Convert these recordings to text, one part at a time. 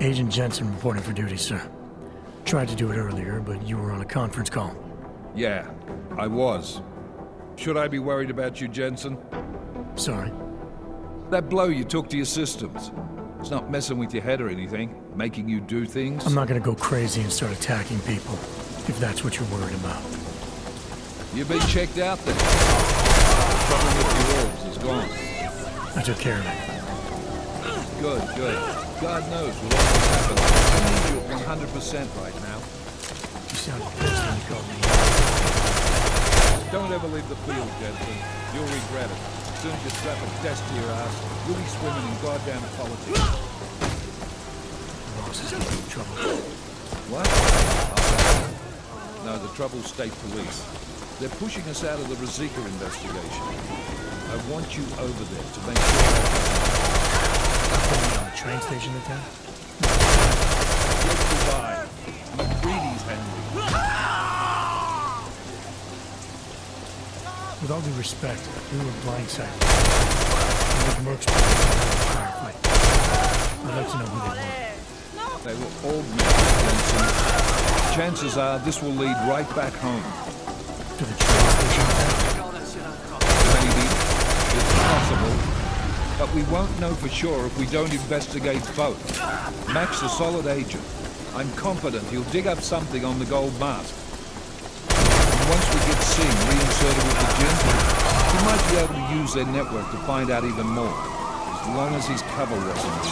Agent Jensen reporting for duty, sir. Tried to do it earlier, but you were on a conference call. Yeah, I was. Should I be worried about you, Jensen? Sorry. That blow you took to your systems. It's not messing with your head or anything, making you do things? I'm not gonna go crazy and start attacking people, if that's what you're worried about. You've been checked out then. The problem with your orbs is gone. I took care of it. Good, good. God knows what all this happened. I need you at 100% right now. You sounded pissed when you called me. Don't ever leave the field, Jensen. You'll regret it. As soon as you strap a desk to your ass, you'll be swimming in goddamn politics. The boss is in trouble. What? No, the trouble's state police. They're pushing us out of the Rosika investigation. I want you over there to make sure On the train station in town? Let's goodbye. McCready's handling. With all due respect, we were blindsided. With Merck's firefight. I'd like to know who they were. They were all men, Jensen. Chances are this will lead right back home. To the train station in town? Maybe. It's possible. But we won't know for sure if we don't investigate both. Mac's a solid agent. I'm confident he'll dig up something on the gold mask. And once we get Singh reinserted with the Jensen, he might be able to use their network to find out even more. As long as his cover wasn't.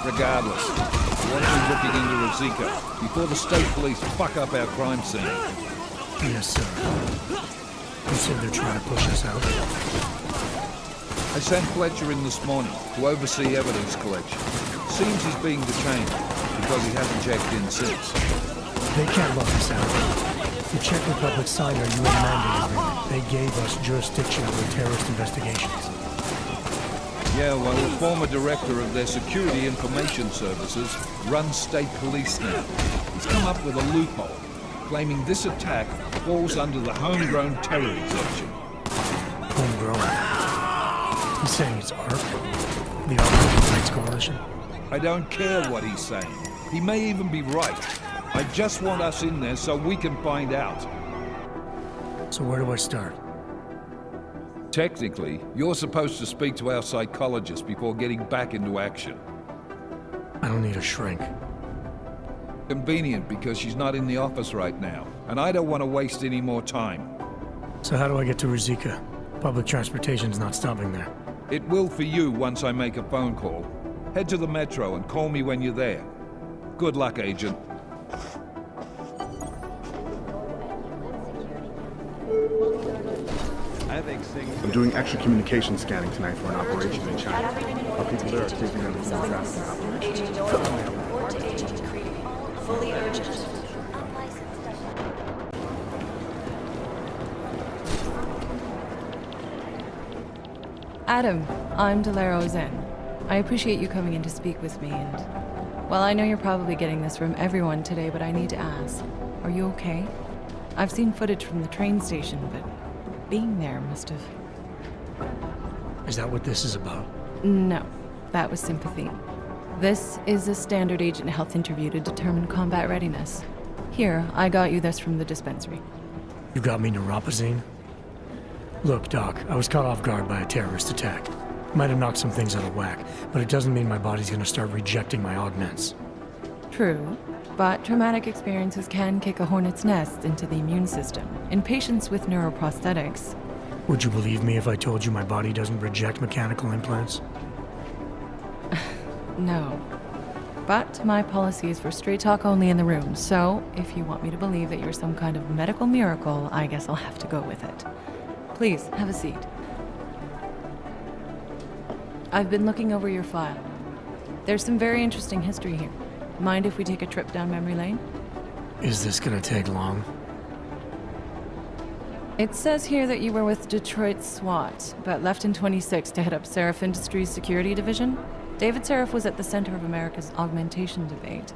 Regardless, we want to be looking into Rosika before the state police fuck up our crime scene. Yes, sir. You said they're trying to push us out? I sent Fletcher in this morning to oversee evidence collection. Seems he's being detained because he hasn't checked in since. They can't lock us out. The Czech Republic signed our UN mandate agreement. They gave us jurisdiction over terrorist investigations. Yeah, well, the former director of their security information services runs state police now. He's come up with a loophole, claiming this attack falls under the homegrown terror exemption. Homegrown? He's saying it's ARC? The Armed Rights Coalition? I don't care what he's saying. He may even be right. I just want us in there so we can find out. So where do I start? Technically, you're supposed to speak to our psychologist before getting back into action. I don't need a shrink. Convenient because she's not in the office right now, and I don't want to waste any more time. So how do I get to Rosika? Public transportation's not stopping there. It will for you once I make a phone call. Head to the metro and call me when you're there. Good luck, Agent. I'm doing extra communication scanning tonight for an operation in China. Our people there are taking under full traffic operation. Agent Doyle, report to Agent McCready. Fully urgent. Adam, I'm Delaro Zen. I appreciate you coming in to speak with me, and... well, I know you're probably getting this from everyone today, but I need to ask. Are you okay? I've seen footage from the train station, but being there must have... Is that what this is about? No, that was sympathy. This is a standard agent health interview to determine combat readiness. Here, I got you this from the dispensary. You got me neuropazine? Look, Doc, I was caught off guard by a terrorist attack. Might have knocked some things out of whack, but it doesn't mean my body's gonna start rejecting my augments. True, but traumatic experiences can kick a hornet's nest into the immune system. In patients with neuroprosthetics... Would you believe me if I told you my body doesn't reject mechanical implants? No. But my policy is for straight talk only in the room, so if you want me to believe that you're some kind of medical miracle, I guess I'll have to go with it. Please, have a seat. I've been looking over your file. There's some very interesting history here. Mind if we take a trip down memory lane? Is this gonna take long? It says here that you were with Detroit SWAT, but left in 26 to head up Seraph Industries' security division. David Seraph was at the center of America's augmentation debate.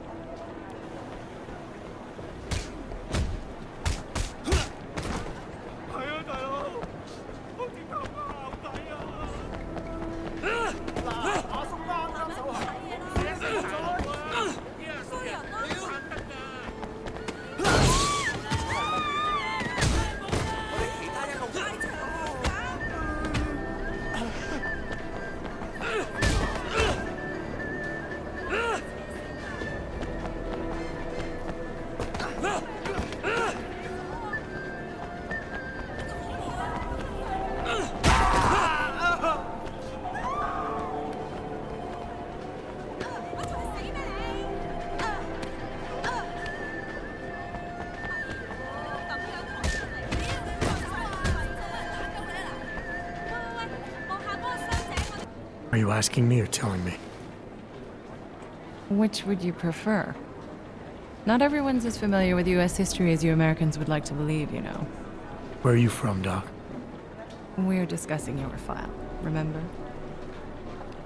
Are you asking me or telling me? Which would you prefer? Not everyone's as familiar with US history as you Americans would like to believe, you know. Where are you from, Doc? We're discussing your file, remember?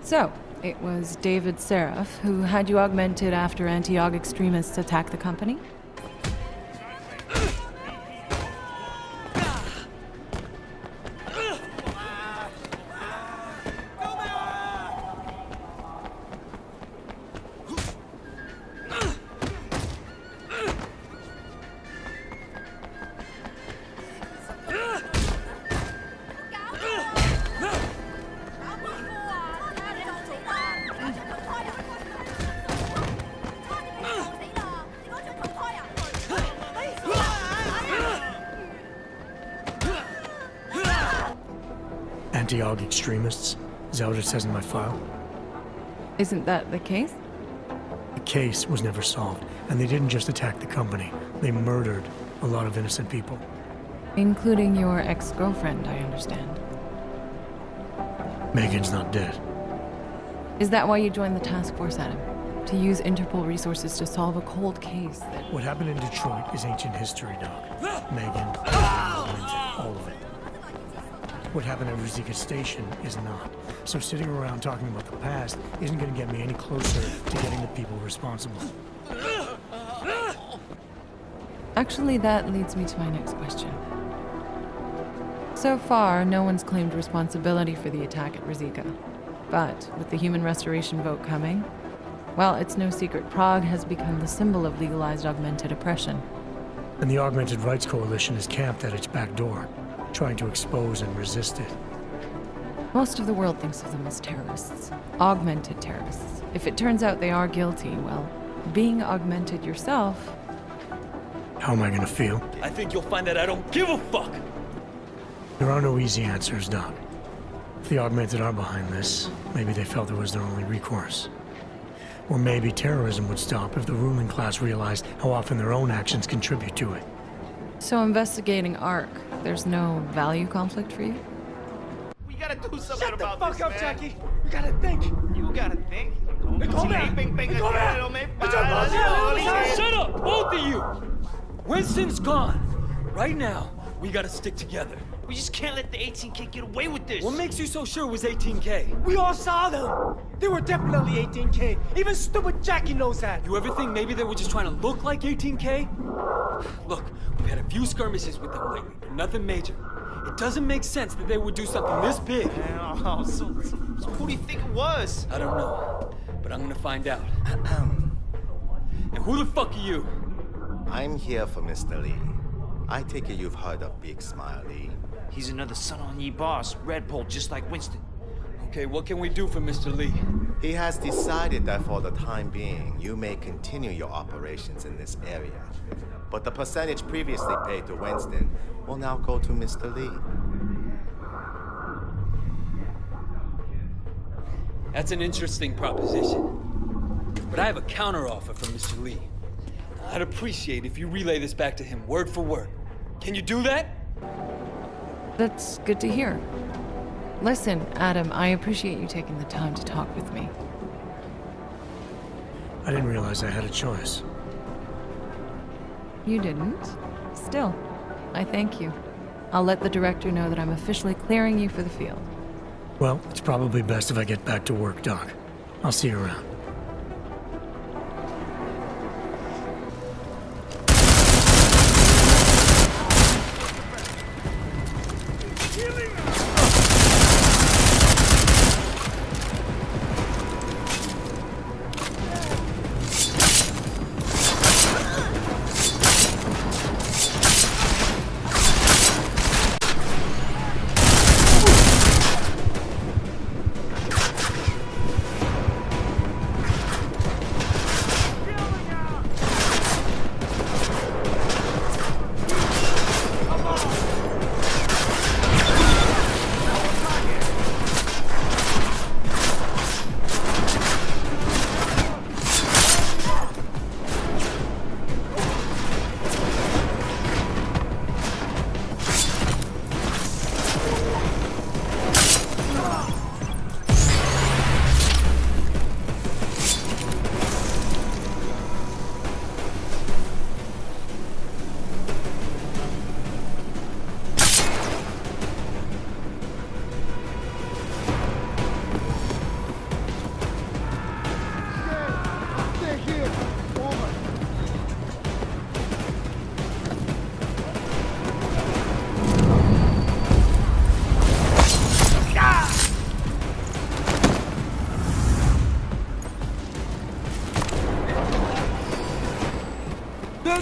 So, it was David Seraph who had you augmented after anti-AUG extremists attacked the company? Anti-AUG extremists? Is that what it says in my file? Isn't that the case? The case was never solved, and they didn't just attack the company. They murdered a lot of innocent people. Including your ex-girlfriend, I understand. Megan's not dead. Is that why you joined the task force, Adam? To use Interpol resources to solve a cold case that... What happened in Detroit is ancient history, Doc. Megan, all of it. What happened at Ruzicka Station is not. So sitting around talking about the past isn't going to get me any closer to getting the people responsible. Actually, that leads me to my next question. So far, no one's claimed responsibility for the attack at Ruzicka. But with the human restoration vote coming, well, it's no secret Prague has become the symbol of legalized augmented oppression. And the Augmented Rights Coalition is camped at its back door, trying to expose and resist it. Most of the world thinks of them as terrorists. Augmented terrorists. If it turns out they are guilty, well, being augmented yourself... How am I going to feel? I think you'll find that I don't give a fuck! There are no easy answers, Doc. If the Augmented are behind this, maybe they felt it was their only recourse. Or maybe terrorism would stop if the ruling class realized how often their own actions contribute to it. So investigating ARC, there's no value conflict for you? We gotta do something Shut the about fuck this, up, man. Jackie. We gotta think. You gotta think. Come here. Shut up, both of you! Winston's gone. Right now, we gotta stick together. We just can't let the 18K get away with this. What makes you so sure it was 18K? We all saw them. They were definitely 18K. Even stupid Jackie knows that. You ever think maybe they were just trying to look like 18K? Look, we've had a few skirmishes with them lately, but nothing major. It doesn't make sense that they would do something this big. Oh, so who do you think it was? I don't know, but I'm gonna find out. And who the fuck are you? I'm here for Mr. Lee. I take it you've heard of Big Smile Lee. He's another Sun On Yee boss, Red Bull, just like Winston. Okay, what can we do for Mr. Lee? He has decided that for the time being, you may continue your operations in this area. But the percentage previously paid to Winston will now go to Mr. Lee. That's an interesting proposition. But I have a counteroffer from Mr. Lee. I'd appreciate if you relay this back to him word for word. Can you do that? That's good to hear. Listen, Adam, I appreciate you taking the time to talk with me. I didn't realize I had a choice. You didn't? Still, I thank you. I'll let the director know that I'm officially clearing you for the field. Well, it's probably best if I get back to work, Doc. I'll see you around.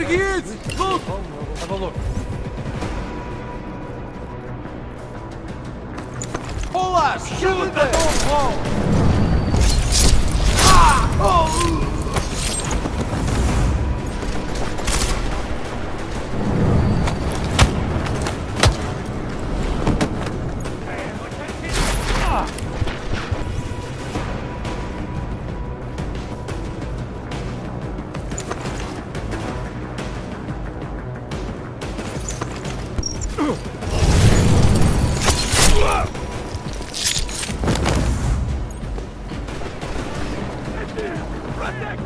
think he is! Look! Have a look. Pull us! Shoot it there! Right there!